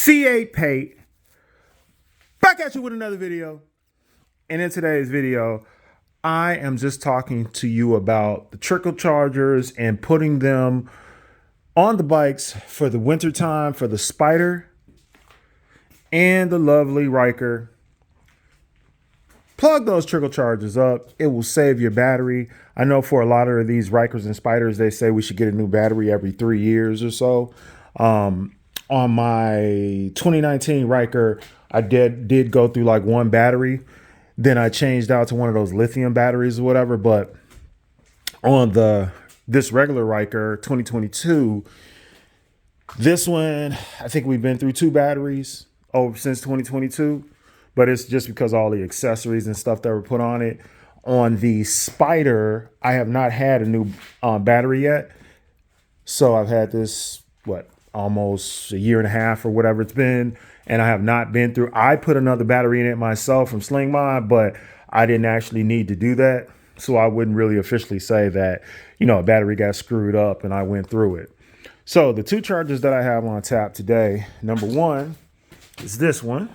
C8 Pate, back at you with another video. And in today's video, I am just talking to you about the trickle chargers and putting them on the bikes for the winter time for the Spyder and the lovely Ryker. Plug those trickle chargers up. It will save your battery. I know for a lot of these Rykers and Spyders, they say we should get a new battery every 3 years or so. On my 2019 Ryker, I did go through like one battery. Then I changed out to one of those lithium batteries or whatever. But on this regular Ryker 2022, this one, I think we've been through 2 batteries since 2022. But it's just because all the accessories and stuff that were put on it. On the Spyder, I have not had a new battery yet. So I've had this, almost a year and a half or whatever it's been. And I have not been through. I put another battery in it myself from Slingmod, but I didn't actually need to do that. So I wouldn't really officially say that, a battery got screwed up and I went through it. So the 2 chargers that I have on tap today, number one is this one.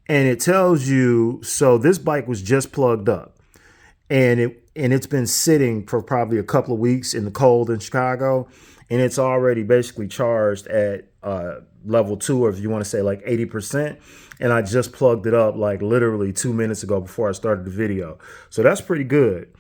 And it tells you, so this bike was just plugged up and it's been sitting for probably a couple of weeks in the cold in Chicago. And it's already basically charged at level 2, or if you want to say like 80%. And I just plugged it up like literally 2 minutes ago before I started the video. So that's pretty good.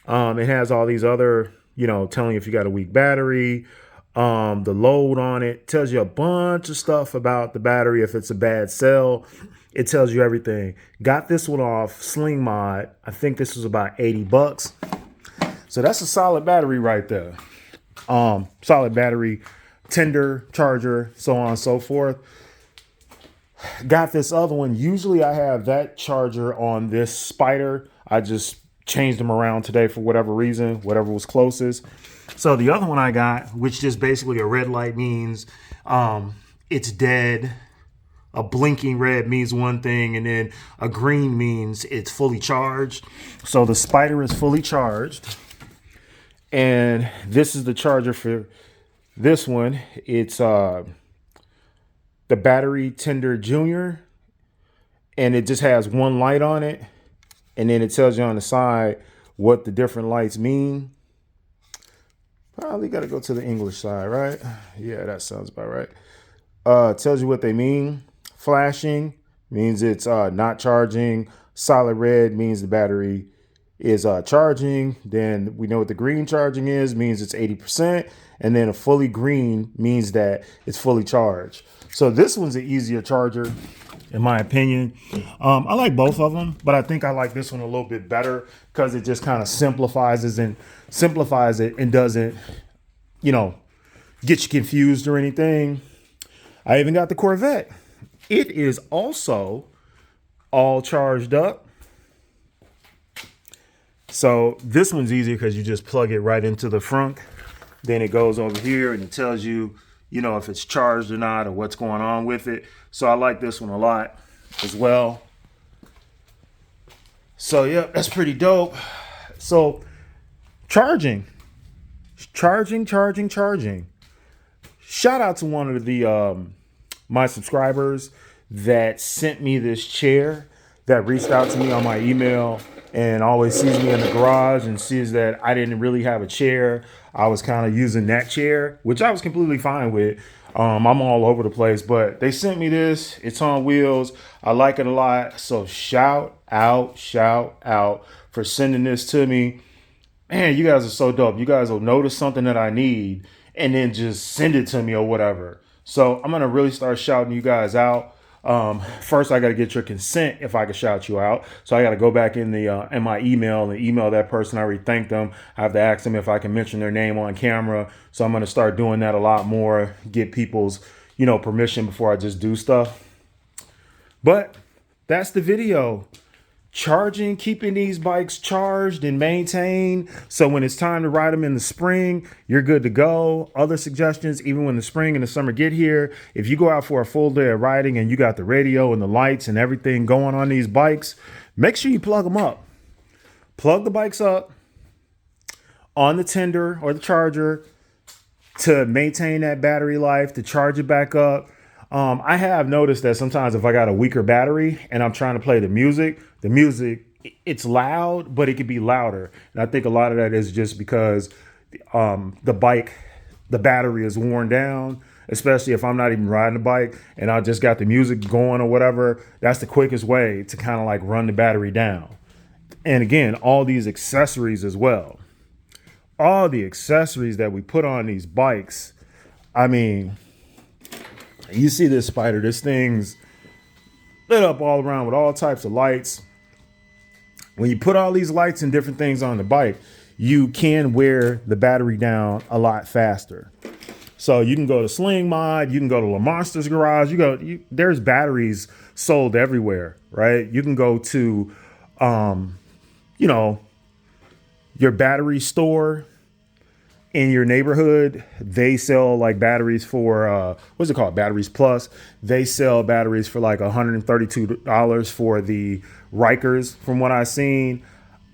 It has all these other, telling you if you got a weak battery, the load on it, tells you a bunch of stuff about the battery. If it's a bad cell, it tells you everything. Got this one off Slingmod. I think this was about 80 bucks. So that's a solid battery right there. Solid battery, tender charger, so on and so forth. Got this other one. Usually I have that charger on this Spyder. I just changed them around today for whatever reason, whatever was closest. So the other one I got, which just basically a red light means it's dead. A blinking red means one thing, and then a green means it's fully charged. So the Spyder is fully charged. And this is the charger for this one. It's the Battery Tender Junior. And it just has one light on it. And then it tells you on the side what the different lights mean. Probably got to go to the English side, right? Yeah, that sounds about right. It tells you what they mean. Flashing means it's not charging. Solid red means the battery is charging. Then we know what the green charging is, means it's 80%. And then a fully green means that it's fully charged. So this one's an easier charger, in my opinion. I like both of them, but I think I like this one a little bit better because it just kind of simplifies it and doesn't, get you confused or anything. I even got the Corvette. It is also all charged up. So this one's easier because you just plug it right into the front. Then it goes over here and it tells you, if it's charged or not or what's going on with it. So I like this one a lot as well. So yeah, that's pretty dope. So charging. Shout out to one of the my subscribers that sent me this chair, that reached out to me on my email and always sees me in the garage and sees that I didn't really have a chair. I was kind of using that chair, which I was completely fine with. I'm all over the place, but they sent me this. It's on wheels. I like it a lot. So shout out for sending this to me. Man, you guys are so dope. You guys will notice something that I need and then just send it to me or whatever. So I'm going to really start shouting you guys out. First, I got to get your consent if I can shout you out. So I got to go back in my email and email that person. I already thanked them. I have to ask them if I can mention their name on camera. So I'm going to start doing that a lot more, get people's, permission before I just do stuff. But that's the video. Charging, keeping these bikes charged and maintained. So when it's time to ride them in the spring, you're good to go. Other suggestions, even when the spring and the summer get here, if you go out for a full day of riding and you got the radio and the lights and everything going on these bikes, make sure you plug them up. Plug the bikes up on the tender or the charger to maintain that battery life, to charge it back up. I have noticed that sometimes if I got a weaker battery and I'm trying to play the music, it's loud, but it could be louder. And I think a lot of that is just because the battery is worn down, especially if I'm not even riding the bike and I just got the music going or whatever. That's the quickest way to kind of like run the battery down. And again, all these accessories as well. All the accessories that we put on these bikes. I mean, you see this Spyder, this thing's lit up all around with all types of lights. When you put all these lights and different things on the bike, you can wear the battery down a lot faster. So you can go to Sling Mod, you can go to Lamonster's Garage, there's batteries sold everywhere, right? You can go to, your battery store in your neighborhood. They sell like batteries for, what's it called? Batteries Plus. They sell batteries for like $132 for the Rykers from what I've seen.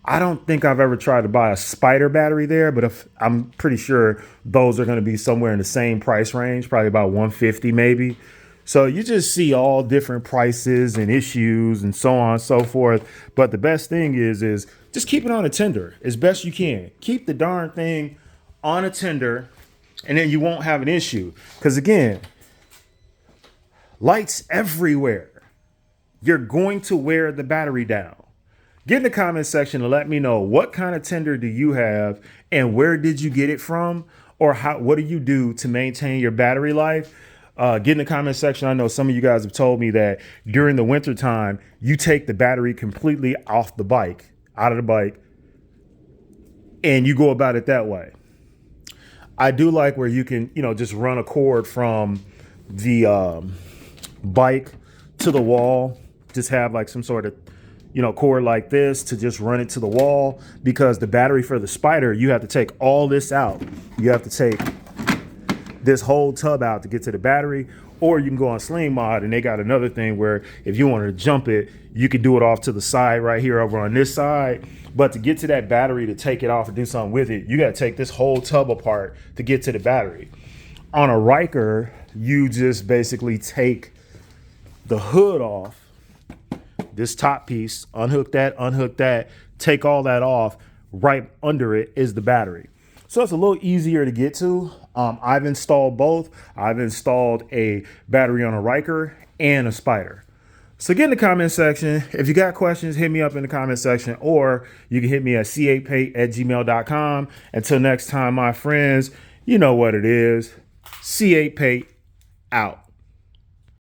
I don't think I've ever tried to buy a Spyder battery there, but I'm pretty sure those are going to be somewhere in the same price range, probably about $150 maybe. So you just see all different prices and issues and so on and so forth. But the best thing is just keep it on a tender as best you can. Keep the darn thing on a tender, and then you won't have an issue. Because again, lights everywhere. You're going to wear the battery down. Get in the comment section and let me know what kind of tender do you have and where did you get it from, or what do you do to maintain your battery life? Get in the comment section. I know some of you guys have told me that during the winter time, you take the battery completely off the bike, out of the bike, and you go about it that way. I do like where you can, just run a cord from the bike to the wall. Just have like some sort of, cord like this to just run it to the wall, because the battery for the Spyder, you have to take all this out. You have to take this whole tub out to get to the battery, or you can go on Sling Mod and they got another thing where if you wanted to jump it, you could do it off to the side right here over on this side. But to get to that battery, to take it off and do something with it, you got to take this whole tub apart to get to the battery. On a Ryker, you just basically take the hood off, this top piece, unhook that, take all that off. Right under it is the battery. So it's a little easier to get to. I've installed both. I've installed a battery on a Ryker and a Spyder. So get in the comment section. If you got questions, hit me up in the comment section, or you can hit me at c8pate@gmail.com. Until next time, my friends, you know what it is. C8Pate out.